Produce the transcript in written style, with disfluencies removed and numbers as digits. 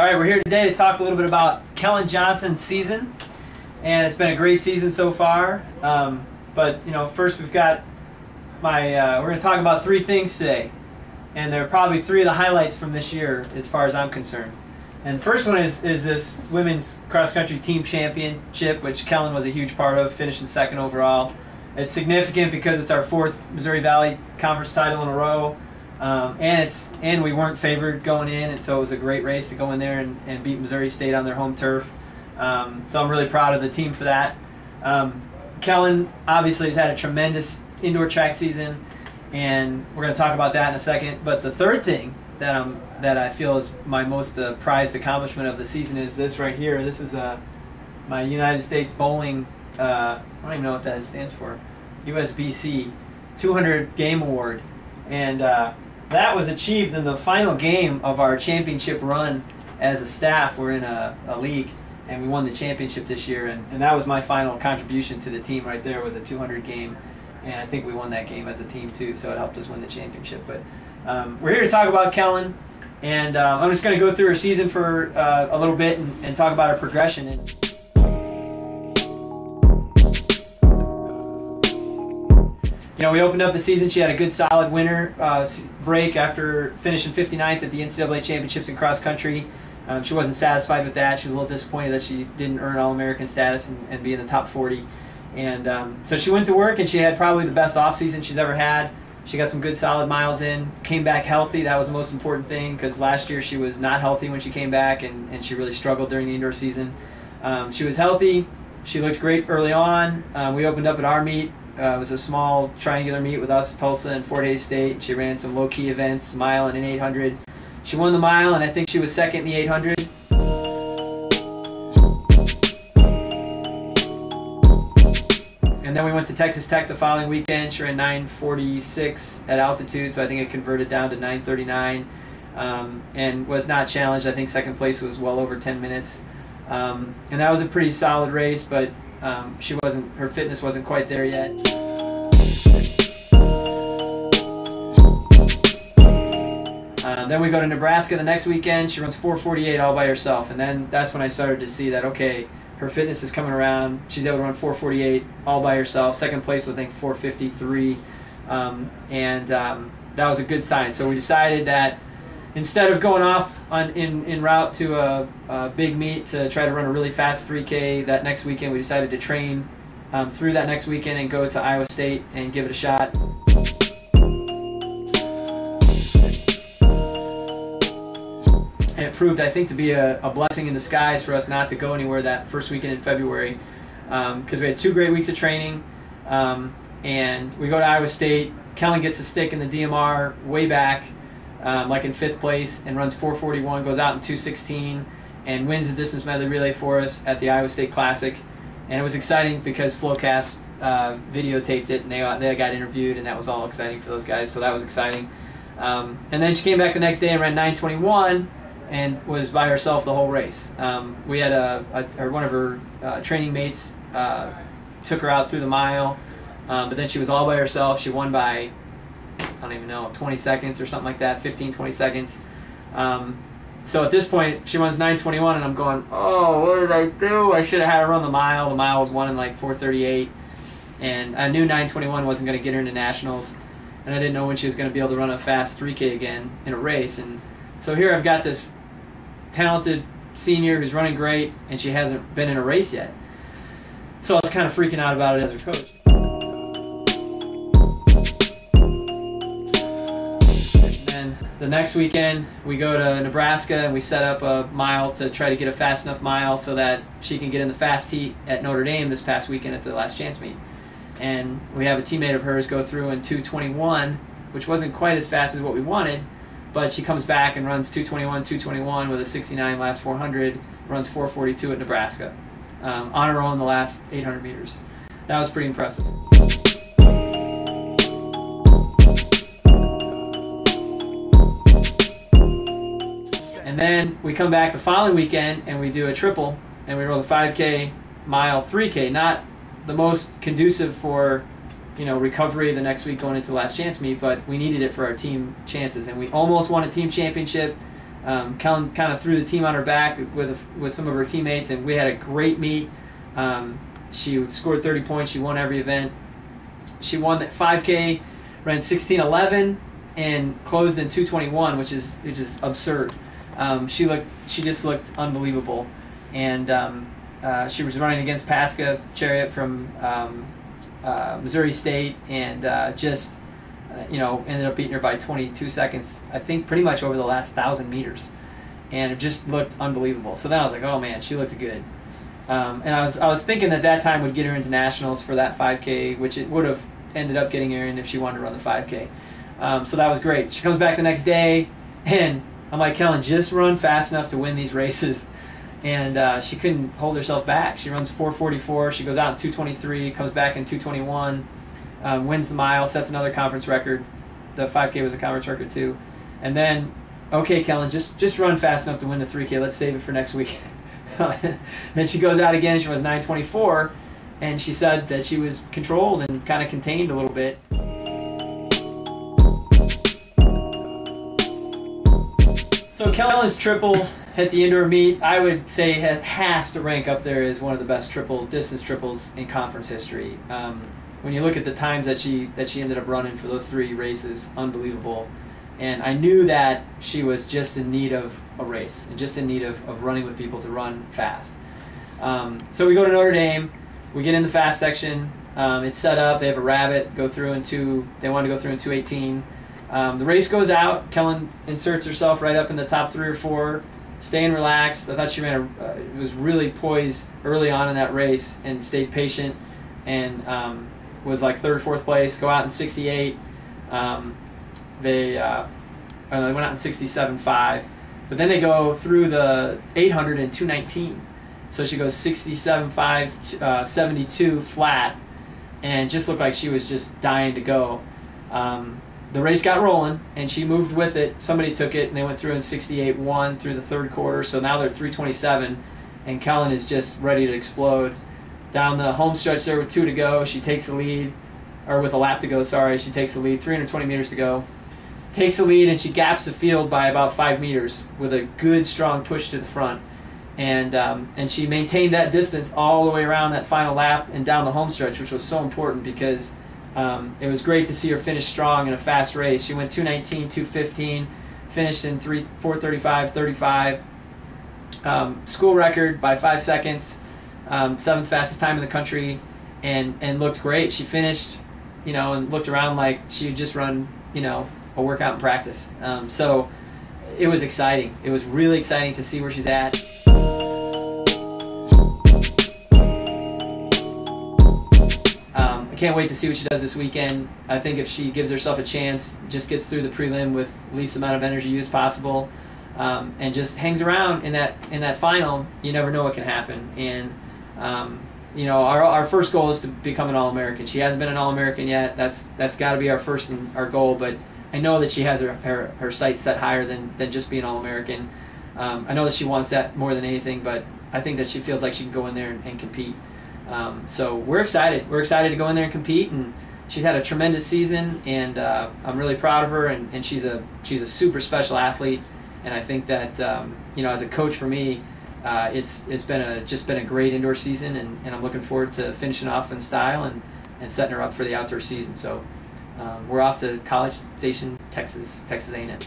right, we're here today to talk a little bit about Kellyn Johnson's season, and it's been a great season so far. But first we've got we're going to talk about three things today, and they're probably three of the highlights from this year as far as I'm concerned. And the first one is this women's cross-country team championship, which Kellyn was a huge part of, finishing second overall. It's significant because it's our fourth Missouri Valley Conference title in a row. And we weren't favored going in, and so it was a great race to go in there and beat Missouri State on their home turf. So I'm really proud of the team for that. Kellyn obviously has had a tremendous indoor track season, and we're going to talk about that in a second. But the third thing that I feel is my most prized accomplishment of the season is this right here. This is my United States Bowling, I don't even know what that stands for, USBC 200 Game Award. And that was achieved in the final game of our championship run as a staff. We're in a league, and we won the championship this year, and that was my final contribution to the team right there, was a 200 game, and I think we won that game as a team too, so it helped us win the championship. But we're here to talk about Kellyn, and I'm just going to go through her season for a little bit and talk about her progression. We opened up the season. She had a good solid winter break after finishing 59th at the NCAA Championships in cross country. She wasn't satisfied with that. She was a little disappointed that she didn't earn All-American status and be in the top 40. And so she went to work, and she had probably the best off-season she's ever had. She got some good solid miles in, came back healthy. That was the most important thing, because last year she was not healthy when she came back, and she really struggled during the indoor season. She was healthy. She looked great early on. We opened up at our meet. It was a small triangular meet with us, Tulsa, and Fort Hays State. She ran some low-key events, mile and an 800. She won the mile, and I think she was second in the 800. And then we went to Texas Tech the following weekend. She ran 9:46 at altitude, so I think it converted down to 9:39, and was not challenged. I think second place was well over 10 minutes. And that was a pretty solid race, but her fitness wasn't quite there yet. Then we go to Nebraska the next weekend. She runs 4:48 all by herself, and then that's when I started to see that, okay, her fitness is coming around. She's able to run 4:48 all by herself. Second place with, I think, 4:53, and that was a good sign. So we decided that instead of going off en route to a big meet to try to run a really fast 3K that next weekend, we decided to train through that next weekend and go to Iowa State and give it a shot. And it proved, I think, to be a blessing in disguise for us not to go anywhere that first weekend in February, because we had 2 great weeks of training, and we go to Iowa State. Kellyn gets a stick in the DMR way back, like in 5th place, and runs 4:41, goes out in 2:16, and wins the distance medley relay for us at the Iowa State Classic. And it was exciting because Flowcast videotaped it, and they got interviewed, and that was all exciting for those guys, so that was exciting. And then she came back the next day and ran 9:21 and was by herself the whole race. We had one of her training mates took her out through the mile, but then she was all by herself. She won by, I don't even know, 20 seconds or something like that, 15, 20 seconds. So at this point, she runs 9:21, and I'm going, oh, what did I do? I should have had her run the mile. The mile was won in like 4:38, and I knew 9:21 wasn't going to get her into nationals, and I didn't know when she was going to be able to run a fast 3K again in a race. And so here I've got this talented senior who's running great, and she hasn't been in a race yet. So I was kind of freaking out about it as her coach. The next weekend, we go to Nebraska, and we set up a mile to try to get a fast enough mile so that she can get in the fast heat at Notre Dame this past weekend at the last chance meet. And we have a teammate of hers go through in 2:21, which wasn't quite as fast as what we wanted, but she comes back and runs 2:21 with a 69 last 400, runs 4:42 at Nebraska on her own the last 800 meters. That was pretty impressive. And then we come back the following weekend and we do a triple, and we roll the 5K, mile, 3K. Not the most conducive for recovery the next week going into the last chance meet, but we needed it for our team chances, and we almost won a team championship. Kellyn kind of threw the team on her back with some of her teammates, and we had a great meet. She scored 30 points. She won every event. She won the 5K, ran 16:11, and closed in 2:21, which is absurd. She just looked unbelievable, and she was running against Pasca Chariot from Missouri State, and ended up beating her by 22 seconds, I think, pretty much over the last 1,000 meters, and it just looked unbelievable. So then I was like, oh man, she looks good. And I was thinking that time would get her into nationals for that 5K, which it would have ended up getting her in if she wanted to run the 5K. So that was great. She comes back the next day, and I'm like, Kellyn, just run fast enough to win these races. And she couldn't hold herself back. She runs 4:44. She goes out in 2:23, comes back in 2:21, wins the mile, sets another conference record. The 5K was a conference record too. And then, okay, Kellyn, just run fast enough to win the 3K. Let's save it for next week. Then she goes out again. She was 9:24, and she said that she was controlled and kind of contained a little bit. So Kellyn's triple at the indoor meet, I would say, has to rank up there as one of the best distance triples in conference history. When you look at the times that she ended up running for those 3 races, unbelievable. And I knew that she was just in need of a race and just in need of running with people to run fast. So we go to Notre Dame. We get in the fast section. It's set up. They have a rabbit. They wanted to go through in 2:18. The race goes out. Kellyn inserts herself right up in the top 3 or 4, staying relaxed. I thought she was really poised early on in that race and stayed patient, and was like 3rd or 4th place. Go out in 68. They went out in 67.5, but then they go through the 800 in 2:19. So she goes 67.5, 72 flat, and just looked like she was just dying to go. The race got rolling, and she moved with it. Somebody took it, and they went through in 68.1 through the 3rd quarter. So now they're 3:27, and Kellyn is just ready to explode. Down the home stretch there with 2 to go, she takes the lead, or with a lap to go, sorry. She takes the lead, 320 meters to go. Takes the lead, and she gaps the field by about 5 meters with a good, strong push to the front. And she maintained that distance all the way around that final lap and down the home stretch, which was so important because it was great to see her finish strong in a fast race. She went 2:19, 2:15, finished in 4:35.35. School record by 5 seconds, 7th fastest time in the country, and looked great. She finished, and looked around like she had just run, a workout in practice. So it was exciting. It was really exciting to see where she's at. I can't wait to see what she does this weekend. I think if she gives herself a chance, just gets through the prelim with least amount of energy used possible, and just hangs around in that final, you never know what can happen. And our first goal is to become an All-American. She hasn't been an All-American yet. That's got to be our goal. But I know that she has her sights set higher than just being All-American. I know that she wants that more than anything, but I think that she feels like she can go in there and compete. So we're excited. We're excited to go in there and compete, and she's had a tremendous season, and I'm really proud of her. And she's a super special athlete, and I think that as a coach for me, it's been a great indoor season, and I'm looking forward to finishing off in style and setting her up for the outdoor season. So we're off to College Station, Texas A&M.